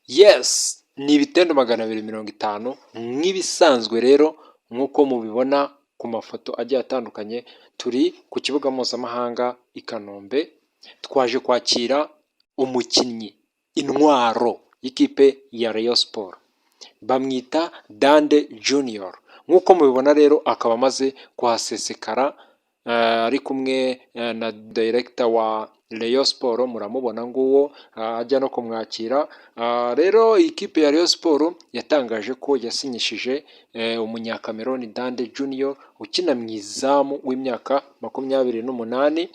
Yes, ni ibitendo 250 nk'ibisanzwe rero nk'uko mubibona ku mafoto agiye atandukanye, turi ku kibuga mpuzamahanga i Kanombe, twaje kwakira umukinnyi, intwaro y'ikipe ya Rayon Sports, bamwita Dande Junior, nk'uko mubibona rero akaba amaze kuhasesekara, ari kumwe na director wa Rayon Sports, muramubona nguwo ajya no kumwakira. Rero ikipe ya Rayon Sports yatangaje ko yasinyishije umunyakameroni Dande Junior ukina mu izamu w'imyaka 28.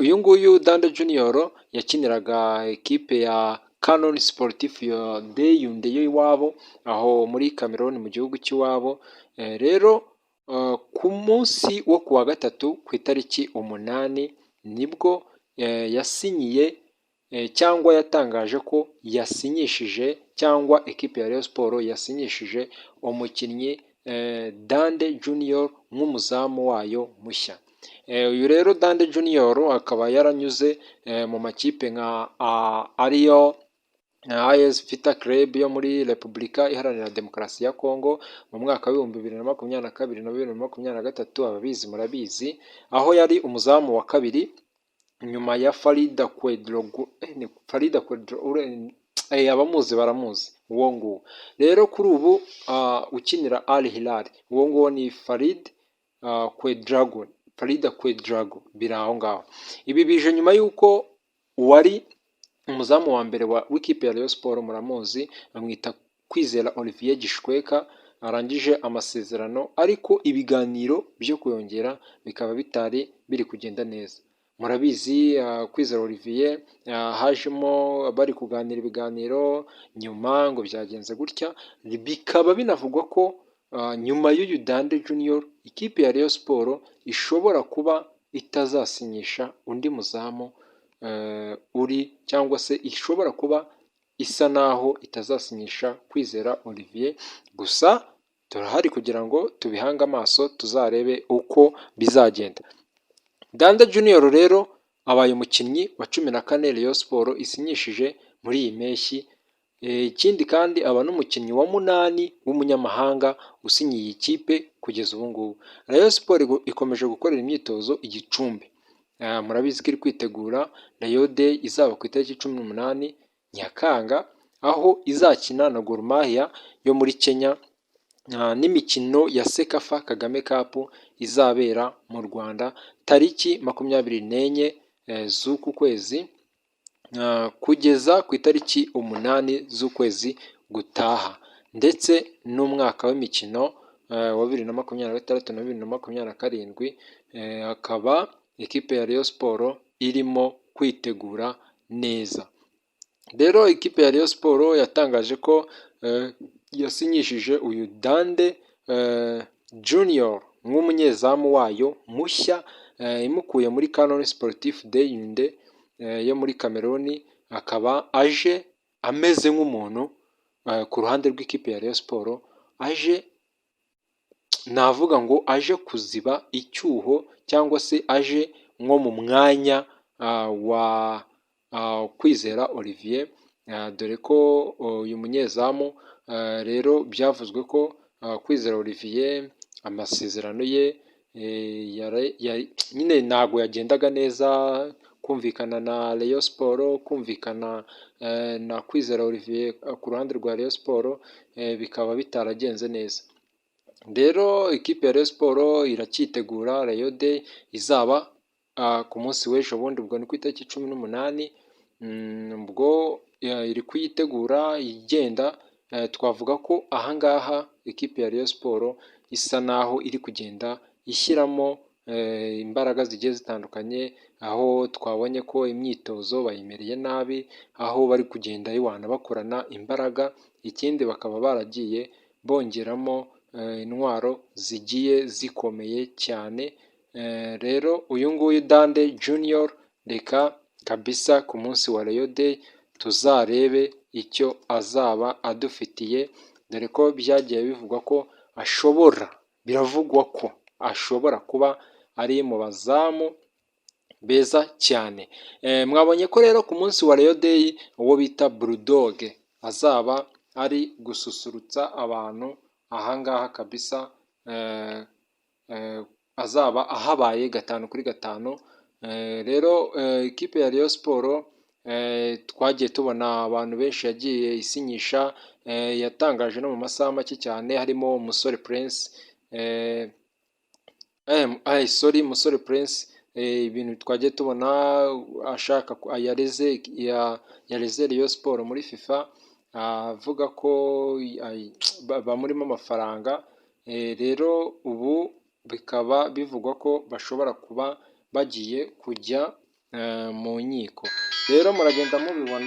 Uyu nguyu Dande Junior yakiniraga ikipe ya Canon Sportif de Yaoundé y'iwabo aho muri Cameroon mu gihugu cy'iwabo. Rero ku munsi wo kuwa gatatu ku itariki 8 nibwo yasinyiye cyangwa yatangaje ko yasinyishije cyangwa ekipe ya Rayon Sports yasinyishije umukinnyi Dande Junior nk'umuzamu wayo mushya. Uyu rero Dande Junior akaba yaranyuze mu makipe nka ariyo AS Vita Club yo muri Repubulika Iharanira Demokarasi ya Congo mu mwaka w'ibihumbi 2022 na 2023, ababizi murabizi, aho yari umuzamu wa kabiri nyuma ya Farida Quedrogo. Abamuzi baramuzi uwo nguwo. Rero kuri ubu ukinira Al Hilal, uwo nguwo ni Farida Quedrago, biri aho ngaho. Ibi bije nyuma y'uko uwari umuzamu wa mbere w'ikipe ya Rayon Sports, muramuzi, bamwita Kwizera Olivier Gishweka, arangije amasezerano, ariko ibiganiro byo kuyongera bikaba bitari biri kugenda neza. Murabizi Kwizera Olivier hajemo bari kuganira ibiganiro, nyuma ngo byagenze gutya, bikaba binavugwa ko nyuma y'uyu Dande Junior ikipe ya Rayon Sports ishobora kuba itazasinyisha undi muzamu cyangwa se ishobora kuba isa naho itazasinyisha Kwizera Olivier. Gusa turahari kugira ngo tubihange amaso tuzarebe uko bizagenda. Dande Junior rero abaye umukinnyi wa 14 Rayon Sports isinyishije muri iyi mpeshyi. Ikindi kandi aba n'umukinnyi wa 8 w'umunyamahanga usinyiye iyi kipe kugeza ubu ngubu. Rayon Sports ikomeje gukorera imyitozo i Gicumbi. Murabizi ko iri kwitegura Rayon Day izaba ku itariki 18 Nyakanga, aho izakina na Gor Mahia yo muri Kenya, n'imikino ya Sekafa Kagame Cup izabera mu Rwanda tariki 24 z'uku kwezi kugeza ku itariki 8 z'ukwezi gutaha, ndetse n'umwaka w'imikino wa 2026 na 2027 akaba ikipe ya Rayon Sports irimo kwitegura neza. Rero ikipe ya Rayon Sports yatangaje ko yasinyishije uyu Dande Junior nk'umunyezamu wayo mushya, imukuye muri Canon Sportif de Yaoundé yo muri Cameroon, akaba aje ameze nk'umuntu ku ruhande rw'ikipe ya Rayon Sports, aje navuga ngo aje kuziba icyuho cyangwa se aje nko mu mwanya wa Kwizera Olivier, dore ko uyu munyezamu rero byavuzwe ko Kwizera Olivier amasezerano ye nyine ntabwo yagendaga neza, kumvikana na Rayon Sports, kumvikana na Kwizera Olivier ku ruhande rwa Rayon Sports bikaba bitaragenze neza. Rero ikipe ya Rayon Sports iracyitegura Rayon Day izaba ku munsi w'ejo bundi, ubwo ni ku itariki 18, ubwo iri kuyitegura igenda. Twavuga ko ahangaha ikipe ya Rayon Sports isa naho iri kugenda ishyiramo imbaraga zigiye zitandukanye, aho twabonye ko imyitozo bayimereye nabi, aho bari kugenda bakorana imbaraga. Ikindi bakaba baragiye bongeramo intwaro zigiye zikomeye cyane. Rero uyu nguyu Dande Junior, reka kabisa ku munsi wa Rayon Day tuzarebe icyo azaba adufitiye, dore ko byagiye bivugwa ko biravugwa ko ashobora kuba ari mu bazamu beza cyane. Mwabonye ko rero ku munsi wa Rayon Day uwo bita Bulldog azaba ari gususurutsa abantu ahangaha kabisa, azaba ahabaye 5/5. Rero ikipe ya Rayon Sports twagiye tubona abantu benshi yagiye isinyisha, yatangaje no mu masaha make cyane, harimo Musore Prince, Musore Prince, ibintu twagiye tubona ashaka yareze Rayon Sports muri FIFA, avuga ko bamurimo amafaranga, rero ubu bikaba bivugwa ko bashobora kuba bagiye kujya mu nkiko. Rero muragenda mubibona.